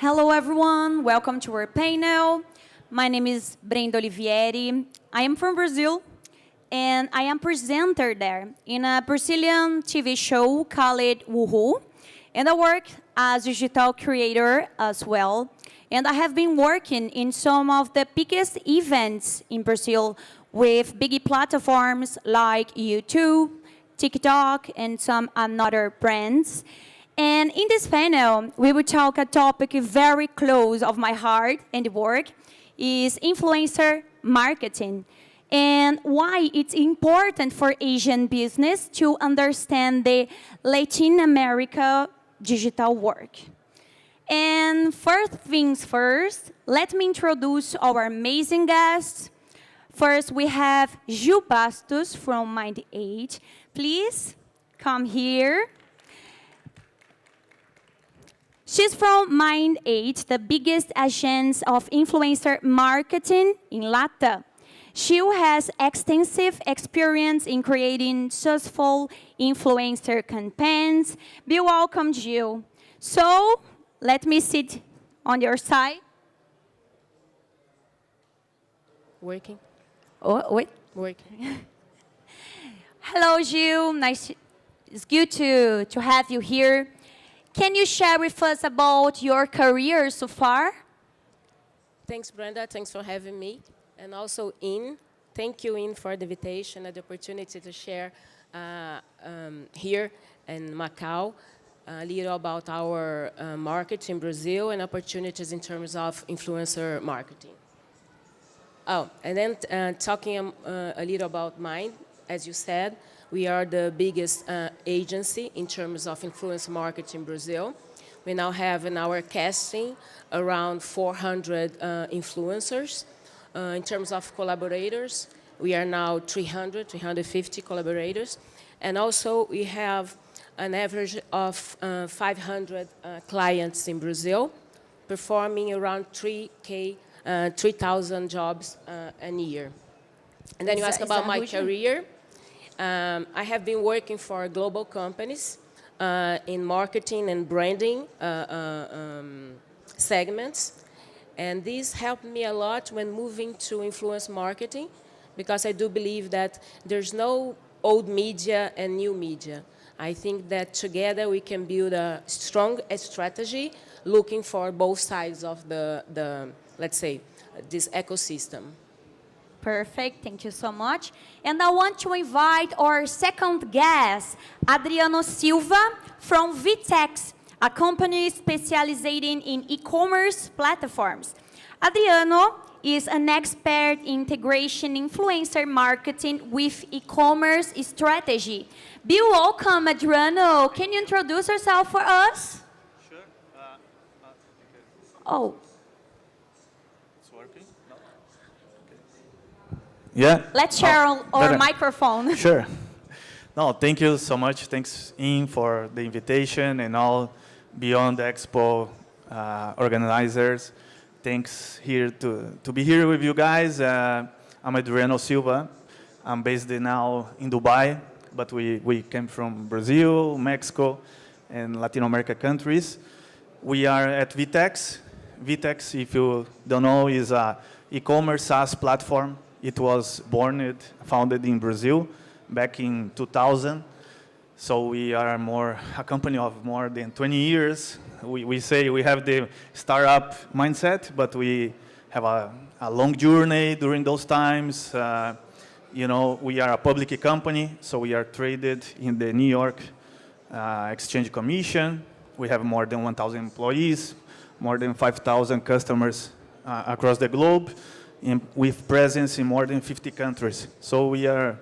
Hello everyone, welcome to our panel. My name is Brenda Olivieri. I am from Brazil and I am presenter there in a Brazilian TV show called Woohoo. And I work as digital creator as well. And I have been working in some of the biggest events in Brazil with big platforms like YouTube, TikTok, and some other brands. And in this panel, we will talk a topic very close of my heart and work is influencer marketing and why it's important for Asian business to understand the Latin America digital work. And first things first, let me introduce our amazing guests. First, we have Bastos from Mynd. Please come here. She's from Mynd, the biggest agence of influencer marketing in Latam. She has extensive experience in creating successful influencer campaigns. Be welcome, Jill. So, let me sit on your side. Working. Oh, wait. Working. Hello, Jill. It's good to have you here. Can you share with us about your career so far? Thanks, Brenda. Thanks for having me. And also, thank you, for the invitation and the opportunity to share here in Macau a little about our market in Brazil and opportunities in terms of influencer marketing. Oh, and then talking a little about Mynd, as you said, we are the biggest agency in terms of influencer marketing in Brazil. We now have in our casting around 400 influencers. In terms of collaborators, we are now 350 collaborators. And also we have an average of 500 clients in Brazil, performing around 3,000 jobs a year. And then you ask about my career. I have been working for global companies in marketing and branding segments. And this helped me a lot when moving to influence marketing, because I do believe that there's no old media and new media. I think that together we can build a strong strategy looking for both sides of the let's say, this ecosystem. Perfect, thank you so much. And I want to invite our second guest, Adriano Silva from Vtex, a company specializing in e-commerce platforms. Adriano is an expert in integration influencer marketing with e-commerce strategy. Be welcome, Adriano. Can you introduce yourself for us? Sure. Oh. Yeah. Let's share our microphone. Sure. No, thank you so much. Thanks, for the invitation and all Beyond the Expo organizers. Thanks here to be here with you guys. I'm Adriano Silva. I'm based now in Dubai, but we came from Brazil, Mexico, and Latin America countries. We are at Vtex. Vtex, if you don't know, is a e-commerce SaaS platform. It was founded in Brazil back in 2000. So we are a company of more than 20 years. We say we have the startup mindset, but we have a long journey during those times. We are a public company, so we are traded in the New York Exchange Commission. We have more than 1,000 employees, more than 5,000 customers across the globe, with presence in more than 50 countries. So we are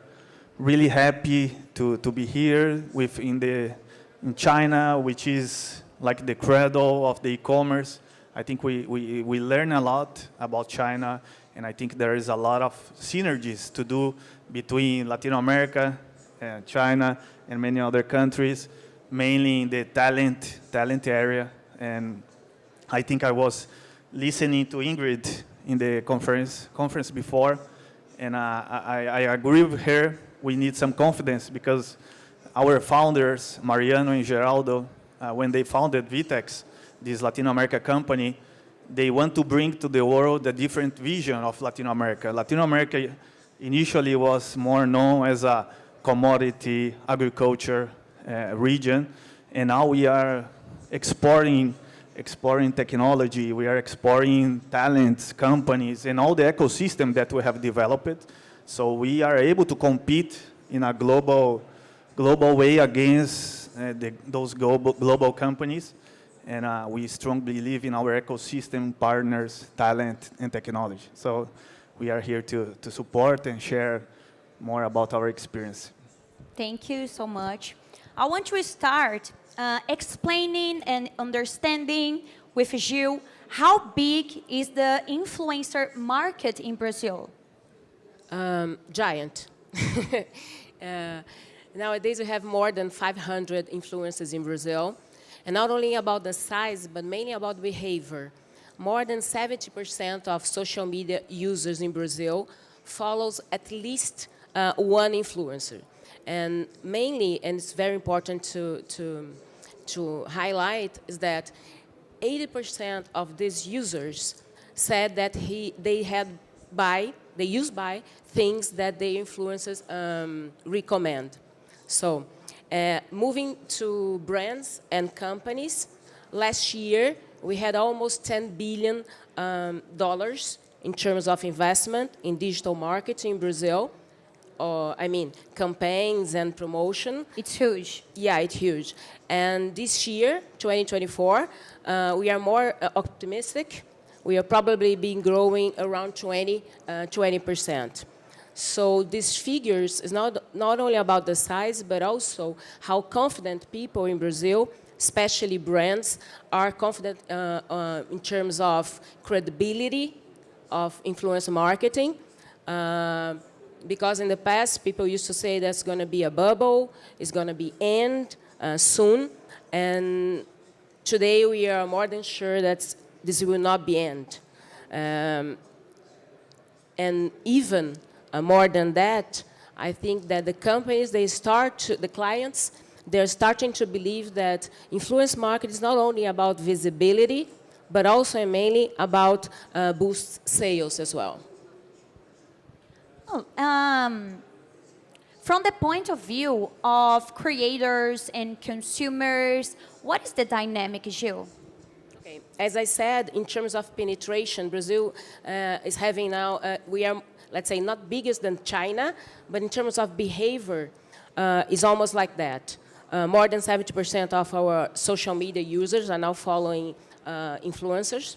really happy to be here in China, which is like the cradle of the e-commerce. I think we learn a lot about China, and I think there is a lot of synergies to do between Latin America, China, and many other countries, mainly in the talent area. And I think I was listening to Ingrid in the conference before, and I agree with her. We need some confidence because our founders, Mariano and Geraldo, when they founded Vtex, this Latin America company, they want to bring to the world a different vision of Latin America. Latin America initially was more known as a commodity agriculture region, and now we are exploring technology, we are exploring talents, companies, and all the ecosystem that we have developed. So we are able to compete in a global way against those global companies. And we strongly believe in our ecosystem, partners, talent, and technology. So we are here to support and share more about our experience. Thank you so much. I want to start explaining and understanding with Gil how big is the influencer market in Brazil? Giant. Nowadays, we have more than 500 influencers in Brazil. And not only about the size, but mainly about behavior. More than 70% of social media users in Brazil follows at least one influencer. And mainly, and it's very important to highlight, is that 80% of these users said that they use buy things that the influencers recommend. So, moving to brands and companies, last year we had almost $10 billion in terms of investment in digital marketing in Brazil. Campaigns and promotion. It's huge. Yeah, it's huge. And this year, 2024, we are more optimistic. We are probably been growing around 20%. So these figures is not only about the size, but also how confident people in Brazil, especially brands, are confident in terms of credibility of influencer marketing. Because in the past, people used to say there's going to be a bubble, it's going to be end soon. And today we are more than sure that this will not be end. And even more than that, I think that the companies, the clients, they're starting to believe that influence marketing is not only about visibility, but also mainly about boost sales as well. From the point of view of creators and consumers, what is the dynamic, Gil? Okay. As I said, in terms of penetration, Brazil is having now, we are, let's say, not biggest than China, but in terms of behavior, is almost like that. More than 70% of our social media users are now following influencers.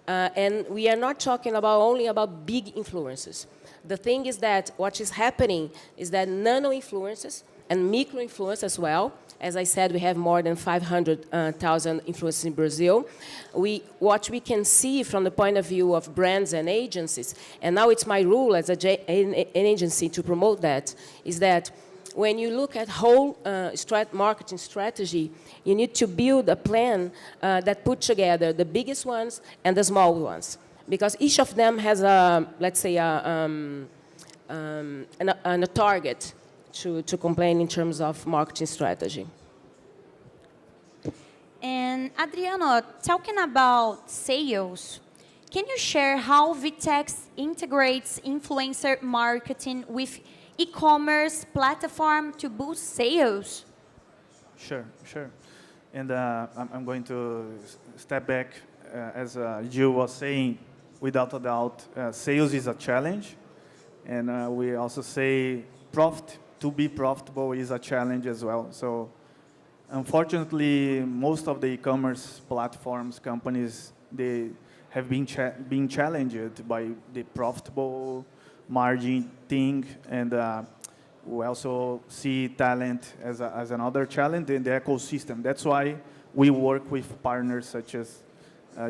And we are not talking only about big influencers. The thing is that what is happening is that nano-influencers and micro-influencers as well, as I said, we have more than 500,000 influencers in Brazil. What we can see from the point of view of brands and agencies, and now it's my role as an agency to promote that, is that when you look at whole marketing strategy, you need to build a plan that puts together the biggest ones and the small ones. Because each of them has let's say, a target to complain in terms of marketing strategy. And Adriano, talking about sales, can you share how Vtex integrates influencer marketing with e-commerce platform to boost sales? Sure. And I'm going to step back. As Gil was saying, without a doubt, sales is a challenge. And we also say to be profitable is a challenge as well. So unfortunately, most of the e-commerce platforms, companies, they have been challenged by the profitable margin thing. And we also see talent as another challenge in the ecosystem. That's why we work with partners such as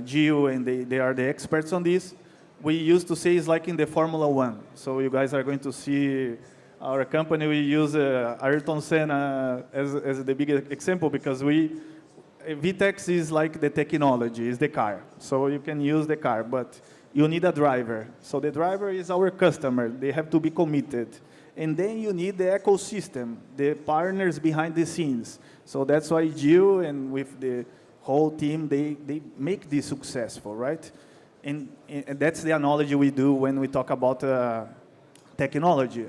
Gil, and they are the experts on this. We used to say it's like in the Formula One. So you guys are going to see our company. We use Ayrton Senna as the big example because Vtex is like the technology, is the car. So you can use the car, but you need a driver. So the driver is our customer. They have to be committed. And then you need the ecosystem, the partners behind the scenes. So that's why Gil and with the whole team, they make this successful, right? And that's the analogy we do when we talk about technology.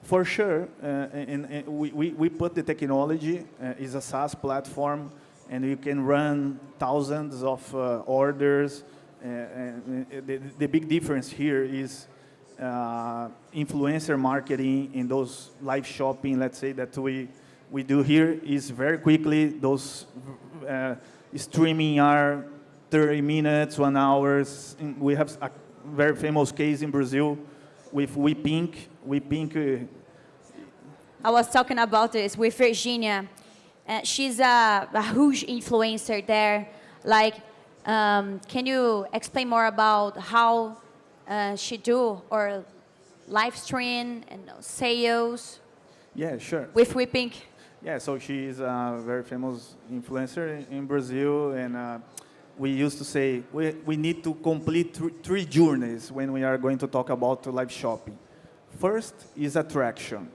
For sure, and we put the technology is a SaaS platform, and you can run thousands of orders. The big difference here is influencer marketing in those live shopping, let's say, that we do here is very quickly. Those streaming are 30 minutes, 1 hour. We have a very famous case in Brazil with WePink. I was talking about this with Virginia. She's a huge influencer there. Like, can you explain more about how she do or live stream and sales? Yeah, sure. With WePink. Yeah, so she is a very famous influencer in Brazil, and we used to say we need to complete three journeys when we are going to talk about live shopping. First is attraction.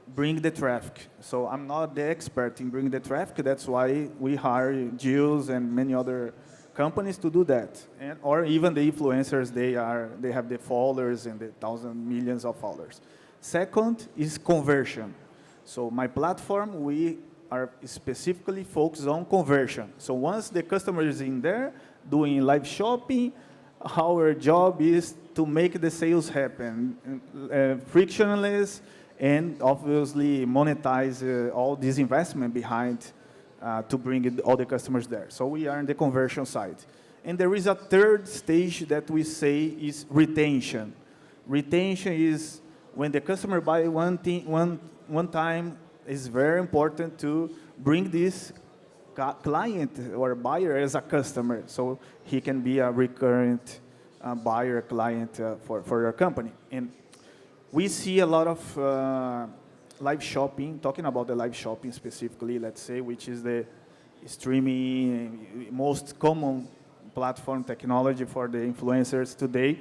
Bring the traffic. So I'm not the expert in bring the traffic. That's why we hire Jills and many other companies to do that. Or even the influencers, they have the followers and the thousands, millions of followers. Second is conversion. So my platform, we are specifically focused on conversion. So once the customer is in there doing live shopping, our job is to make the sales happen, frictionless, and obviously monetize all this investment behind to bring all the customers there. So we are in the conversion side. And there is a third stage that we say is retention. Retention is when the customer buys one time, it's very important to bring this client or buyer as a customer, so he can be a recurrent buyer, client for your company. And we see a lot of live shopping, talking about the live shopping specifically, let's say, which is the streaming, most common platform technology for the influencers today.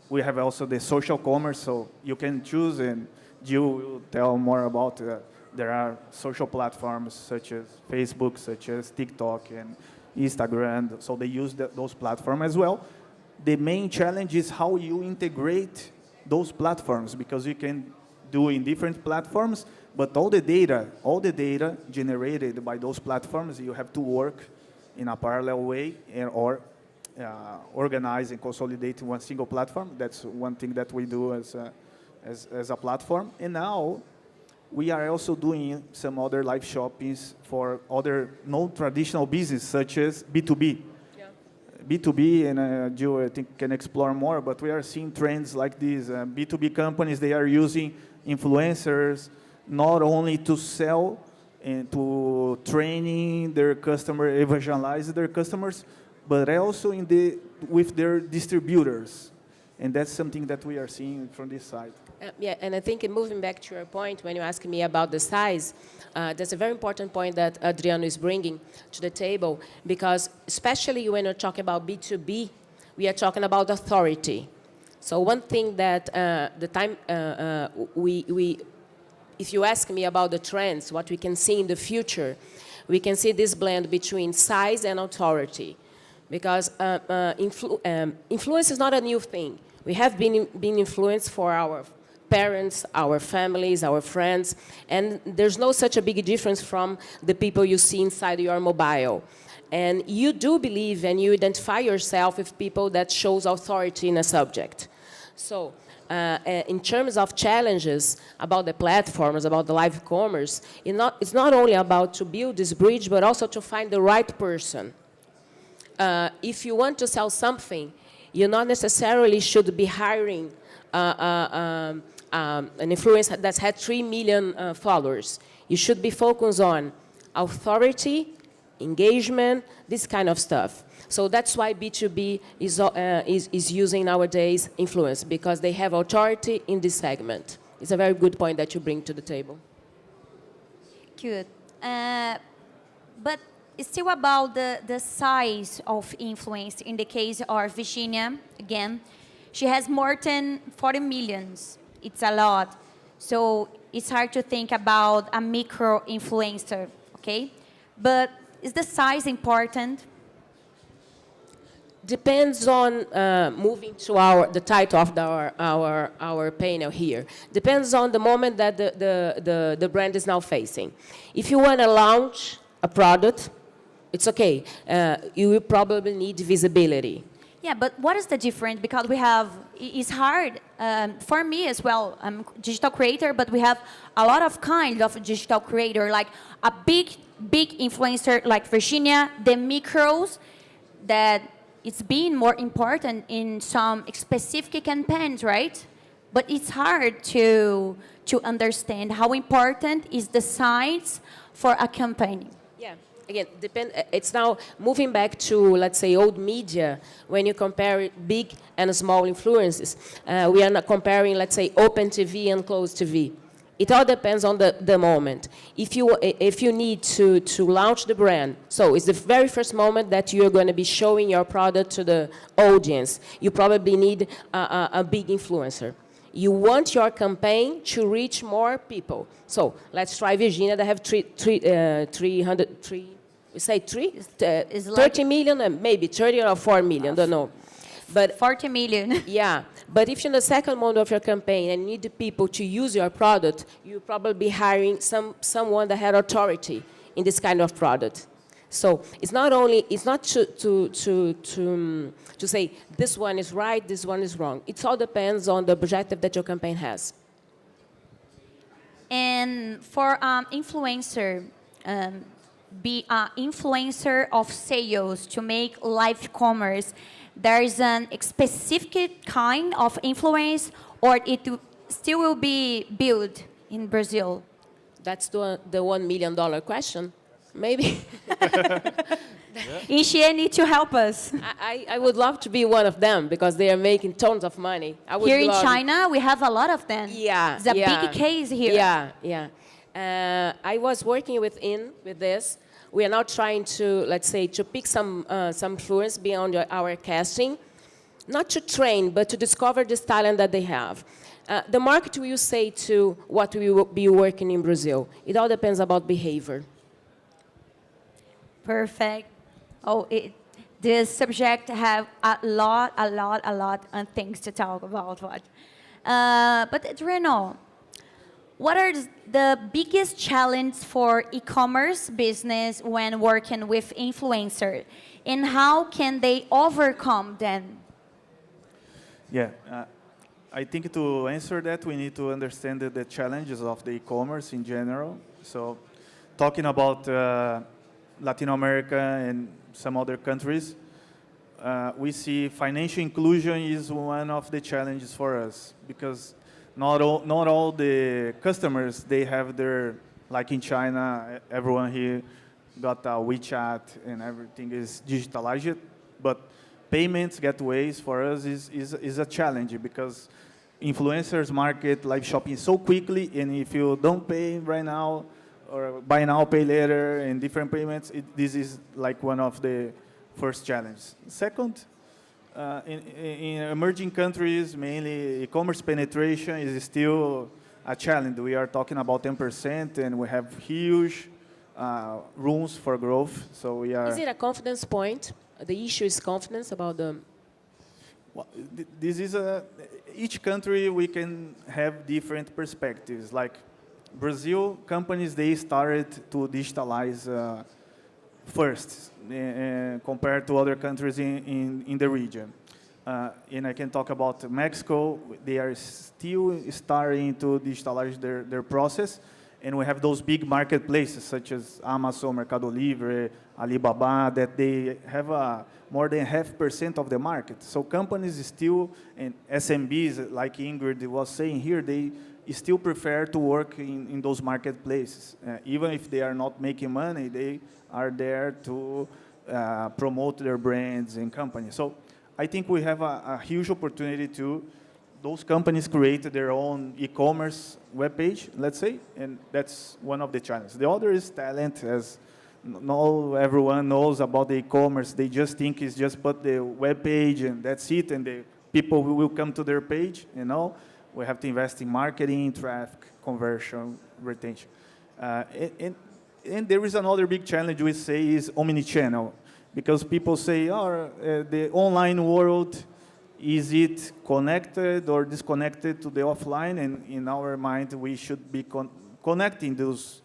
We have also the social commerce, so you can choose, and Jill will tell more about there are social platforms such as Facebook, such as TikTok and Instagram, so they use those platforms as well. The main challenge is how you integrate those platforms, because you can do in different platforms, but all the data generated by those platforms, you have to work in a parallel way or organize and consolidate in one single platform. That's one thing that we do as a platform. And now we are also doing some other live shoppings for other non-traditional business, such as B2B. Yeah. B2B, and Jill, I think, can explore more, but we are seeing trends like these. B2B companies, they are using influencers not only to sell and to training their customer, evangelize their customers, but also with their distributors. And that's something that we are seeing from this side. Yeah, and I think moving back to your point, when you ask me about the size, that's a very important point that Adriano is bringing to the table, because especially when you're talking about B2B, we are talking about authority. So one thing that if you ask me about the trends, what we can see in the future, we can see this blend between size and authority. Because influence is not a new thing. We have been influenced for our parents, our families, our friends, and there's no such a big difference from the people you see inside your mobile. And you do believe and you identify yourself with people that shows authority in a subject. So in terms of challenges about the platforms, about the live commerce, it's not only about to build this bridge, but also to find the right person. If you want to sell something, you not necessarily should be hiring an influencer that's had 3 million followers. You should be focused on authority, engagement, this kind of stuff. So that's why B2B is using nowadays influence, because they have authority in this segment. It's a very good point that you bring to the table. Good. But it's still about the size of influence. In the case of Virginia, again, she has more than 40 millions. It's a lot. So it's hard to think about a micro-influencer, okay? But Is the size important? Depends on moving to the title of our panel here. Depends on the moment that the brand is now facing. If you want to launch a product, it's okay. You will probably need visibility. Yeah, but what is the difference? Because we have, it's hard for me as well. I'm a digital creator, but we have a lot of kinds of digital creator, like a big influencer like Virginia, the micros that it's been more important in some specific campaigns, right? But it's hard to understand how important is the size for a campaign. Yeah, again, it's now moving back to, let's say, old media. When you compare big and small influences, we are not comparing, let's say, open TV and closed TV. It all depends on the moment. If you need to launch the brand, so it's the very first moment that you're going to be showing your product to the audience. You probably need a big influencer. You want your campaign to reach more people. So let's try Virginia. They have 30 million, maybe 30 or 4 million, don't know. But 40 million. Yeah, but if you're in the second month of your campaign and need the people to use your product, you'll probably be hiring someone that had authority in this kind of product. So it's not to say this one is right, this one is wrong. It all depends on the objective that your campaign has. And for influencer, be an influencer of sales to make live commerce, there is a specific kind of influence, or still will be built in Brazil? That's the $1 million question, maybe. Ishie need to help us. I would love to be one of them because they are making tons of money. Here in China, we have a lot of them. Yeah, it's a big case here. Yeah. I was working with this. We are now trying to, let's say, to pick some influence beyond our casting, not to train, but to discover this talent that they have. The market will say to what we will be working in Brazil. It all depends about behavior. Perfect. Oh, this subject have a lot of things to talk about. But Adriano, what are the biggest challenges for e-commerce business when working with influencers, and how can they overcome them? Yeah, I think to answer that, we need to understand the challenges of the e-commerce in general. So talking about Latin America and some other countries, we see financial inclusion is one of the challenges for us, because not all the customers, they have their, like in China, everyone here got a WeChat and everything is digitalized, but payments gateways for us is a challenge, because influencers market live shopping so quickly, and if you don't pay right now, or buy now, pay later, and different payments, this is like one of the first challenges. Second, in emerging countries, mainly e-commerce penetration is still a challenge. We are talking about 10%, and we have huge rooms for growth. So we are. Is it a confidence point? The issue is confidence about the. Well, this is each country we can have different perspectives. Like Brazil, companies, they started to digitalize first compared to other countries in the region. And I can talk about Mexico. They are still starting to digitalize their process. And we have those big marketplaces such as Amazon, Mercado Libre, Alibaba, that they have more than 0.5% of the market. So companies still, and SMBs, like Ingrid was saying here, they still prefer to work in those marketplaces. Even if they are not making money, they are there to promote their brands and companies. So I think we have a huge opportunity to those companies create their own e-commerce webpage, let's say, and that's one of the challenges. The other is talent, as not everyone knows about the e-commerce. They just think it's just put the webpage and that's it, and the people will come to their page. We have to invest in marketing, traffic, conversion, retention. And And there is another big challenge we say is omnichannel, because people say, oh, the online world, is it connected or disconnected to the offline? And in our mind, we should be connecting those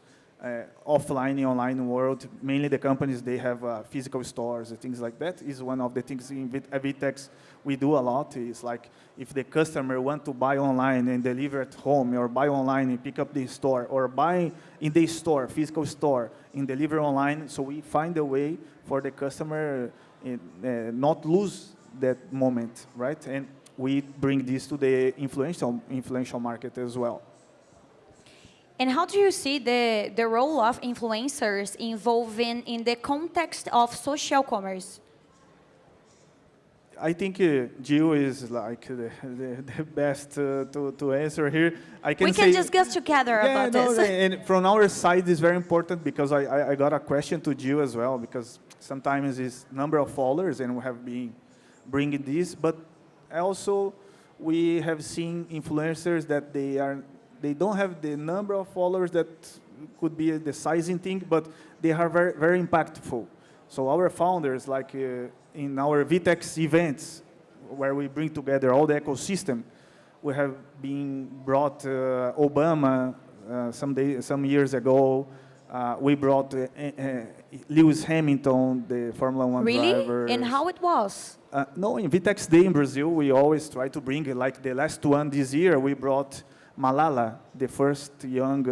offline and online world. Mainly the companies, they have physical stores and things like that. Is one of the things in Vtex we do a lot. Is like if the customer want to buy online and deliver at home, or buy online and pick up the store, or buy in the store, physical store, and deliver online. So we find a way for the customer not lose that moment, right? And we bring this to the influential market as well. And how do you see the role of influencers involving in the context of social commerce? I think Jill is like the best to answer here. We can just get together about this. And from our side, it's very important because I got a question to Jill as well, because sometimes it's number of followers, and we have been bringing this, but also we have seen influencers that they don't have the number of followers that could be the sizing thing, but they are very, very impactful. So our founders, like in our Vtex events, where we bring together all the ecosystem, we have been brought Obama some years ago. We brought Lewis Hamilton, the Formula One driver. Really? And how it was? No, in Vtex Day in Brazil, we always try to bring, like the last one this year, we brought Malala, the first young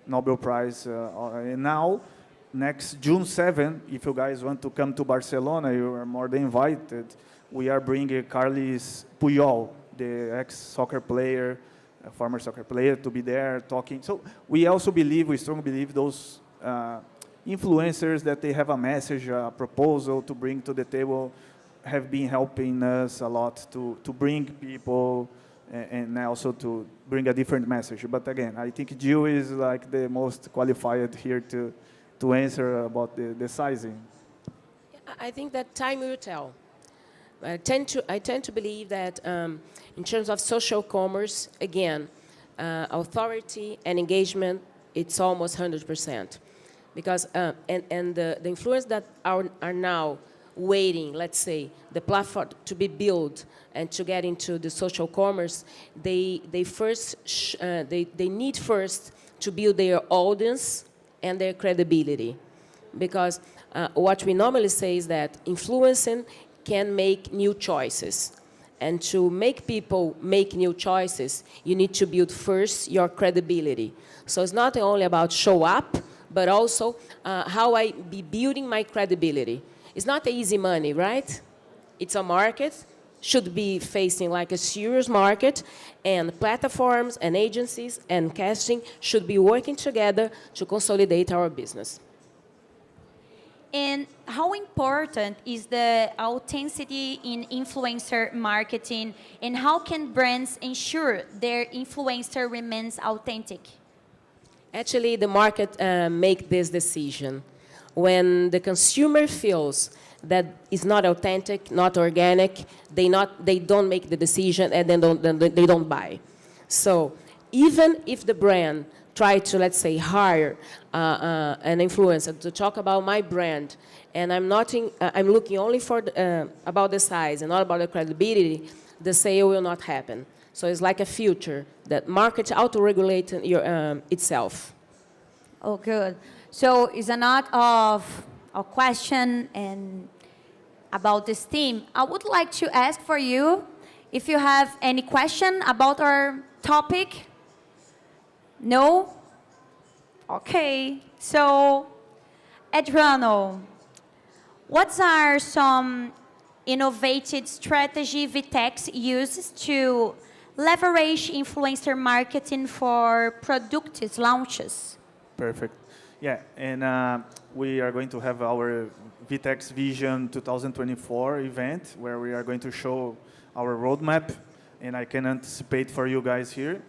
Nobel Prize. And now, next June 7, if you guys want to come to Barcelona, you are more than invited. We are bringing Carles Puyol, the ex-soccer player, a former soccer player, to be there talking. So we also believe, we strongly believe those influencers that they have a message, a proposal to bring to the table, have been helping us a lot to bring people and also to bring a different message. But again, I think Jill is like the most qualified here to answer about the sizing. I think that time will tell. I tend to believe that in terms of social commerce, again, authority and engagement, it's almost 100%. Because, and the influence that are now waiting, let's say, the platform to be built and to get into the social commerce, they need first to build their audience and their credibility. Because what we normally say is that influencing can make new choices. And to make people make new choices, you need to build first your credibility. So it's not only about show up, but also how I be building my credibility. It's not easy money, right? It's a market, should be facing like a serious market, and platforms and agencies and casting should be working together to consolidate our business. And how important is the authenticity in influencer marketing, and how can brands ensure their influencer remains authentic? Actually, the market make this decision. When the consumer feels that it's not authentic, not organic, they don't make the decision, and then they don't buy. So even if the brand try to, let's say, hire an influencer to talk about my brand, and I'm looking only for about the size and not about the credibility, the sale will not happen. So it's like a future that market auto-regulate itself. Oh, good. So it's a lot of a question and about this theme. I would like to ask for you if you have any question about our topic. No? Okay. So, Adriano, what are some innovative strategy Vtex uses to leverage influencer marketing for product launches? Perfect. Yeah, and we are going to have our Vtex Vision 2024 event where we are going to show our roadmap, and I can anticipate for you guys here.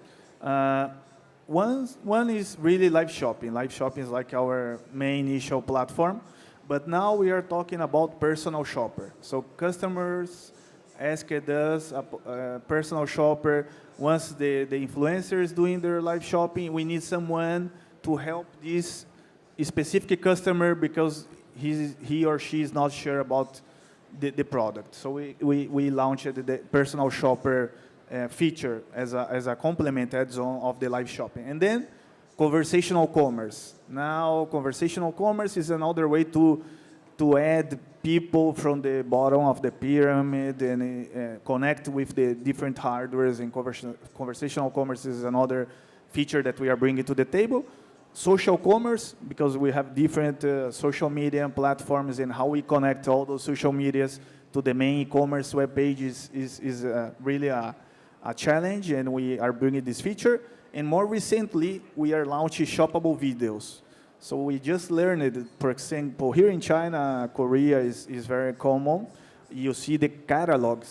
One is really live shopping. Live shopping is like our main initial platform, but now we are talking about personal shopper. So customers asked us, a personal shopper, once the influencer is doing their live shopping, we need someone to help this specific customer because he or she is not sure about the product. So we launched the personal shopper feature as a complement add-on of the live shopping. And then conversational commerce. Now conversational commerce is another way to add people from the bottom of the pyramid and connect with the different hardwares, and conversational commerce is another feature that we are bringing to the table. Social commerce, because we have different social media platforms, and how we connect all those social medias to the main e-commerce web pages is really a challenge, and we are bringing this feature. And more recently, we are launching shoppable videos. So we just learned, for example, here in China, Korea is very common. You see the catalog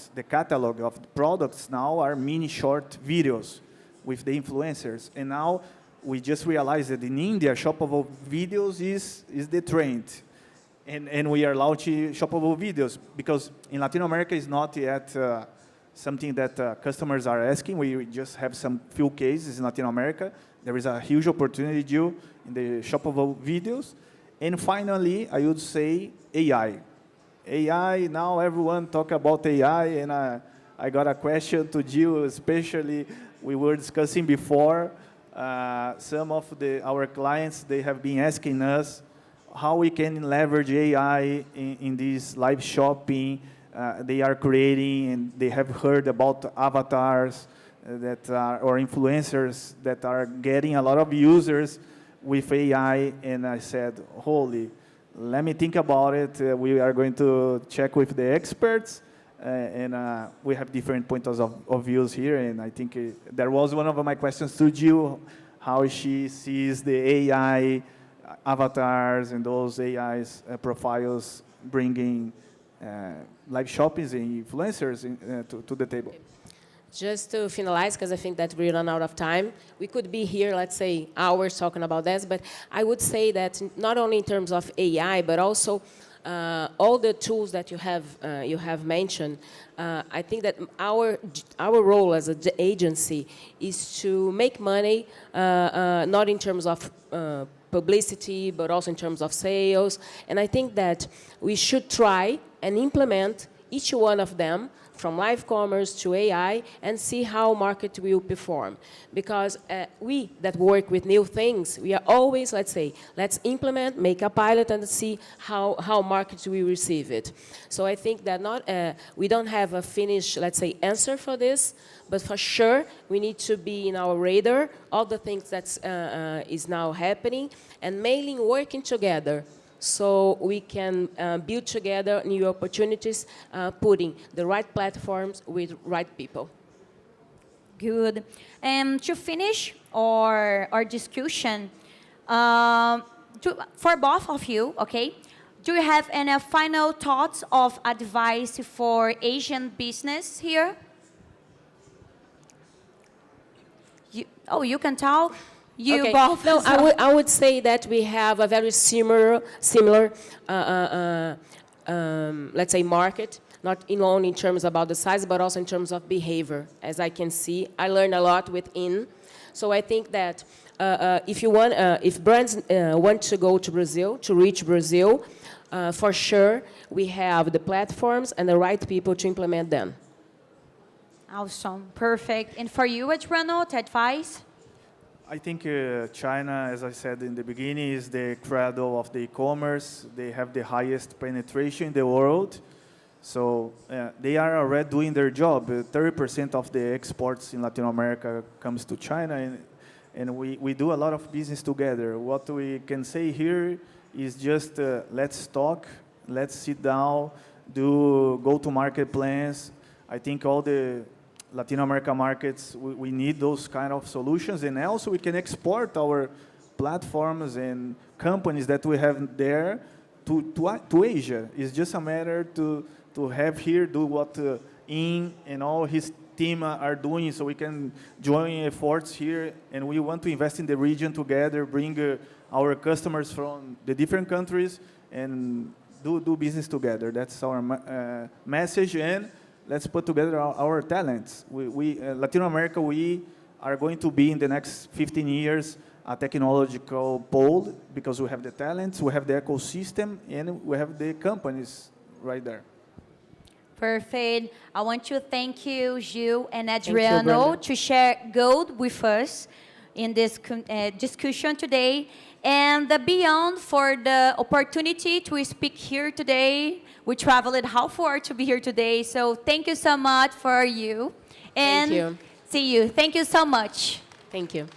of the products now are mini short videos with the influencers. And now we just realized that in India, shoppable videos is the trend. And we are launching shoppable videos because in Latin America it's not yet something that customers are asking. We just have some few cases in Latin America. There is a huge opportunity due in the shoppable videos. And finally, I would say AI. AI, now everyone talk about AI, and I got a question to Jill, especially we were discussing before. Some of our clients, they have been asking us how we can leverage AI in this live shopping they are creating, and they have heard about avatars that are, or influencers that are getting a lot of users with AI. And I said, holy, let me think about it. We are going to check with the experts, and we have different points of views here. And I think there was one of my questions to Jill, how she sees the AI avatars and those AI's profiles bringing live shoppings and influencers to the table. Just to finalize, because I think that we run out of time, we could be here, let's say, hours talking about this, but I would say that not only in terms of AI, but also all the tools that you have mentioned. I think that our role as an agency is to make money, not in terms of publicity, but also in terms of sales. And I think that we should try and implement each one of them, from live commerce to AI, and see how market will perform. Because we that work with new things, we are always, let's say, let's implement, make a pilot, and see how markets will receive it. So I think that we don't have a finished, let's say, answer for this, but for sure, we need to be in our radar, all the things that is now happening, and mainly working together, so we can build together new opportunities, putting the right platforms with right people. Good. And to finish our discussion, for both of you, okay, do you have any final thoughts of advice for Asian business here? You can talk. You okay. both. No, I would say that we have a very similar let's say, market, not only in terms about the size, but also in terms of behavior. As I can see, I learned a lot within. So I think that if brands want to go to Brazil, to reach Brazil, for sure, we have the platforms and the right people to implement them. Awesome, perfect. And for you, Adriano, advice? I think China, as I said in the beginning, is the cradle of the e-commerce. They have the highest penetration in the world. So they are already doing their job. 30% of the exports in Latin America comes to China, and we do a lot of business together. What we can say here is just let's talk, let's sit down, do go-to-market plans. I think all the Latin America markets, we need those kind of solutions, and also we can export our platforms and companies that we have there to Asia. It's just a matter to have here do what In and all his team are doing, so we can join efforts here, and we want to invest in the region together, bring our customers from the different countries, and do business together. That's our message, and let's put together our talents. Latin America, we are going to be in the next 15 years a technological pole because we have the talents, we have the ecosystem, and we have the companies right there. Perfect. I want to thank you, Gil and you, Adriano, Brenda. to share gold with us in this discussion today. And beyond for the opportunity to speak here today. We traveled how far to be here today. So thank you so much for you. And Thank you. see you. Thank you so much. Thank you.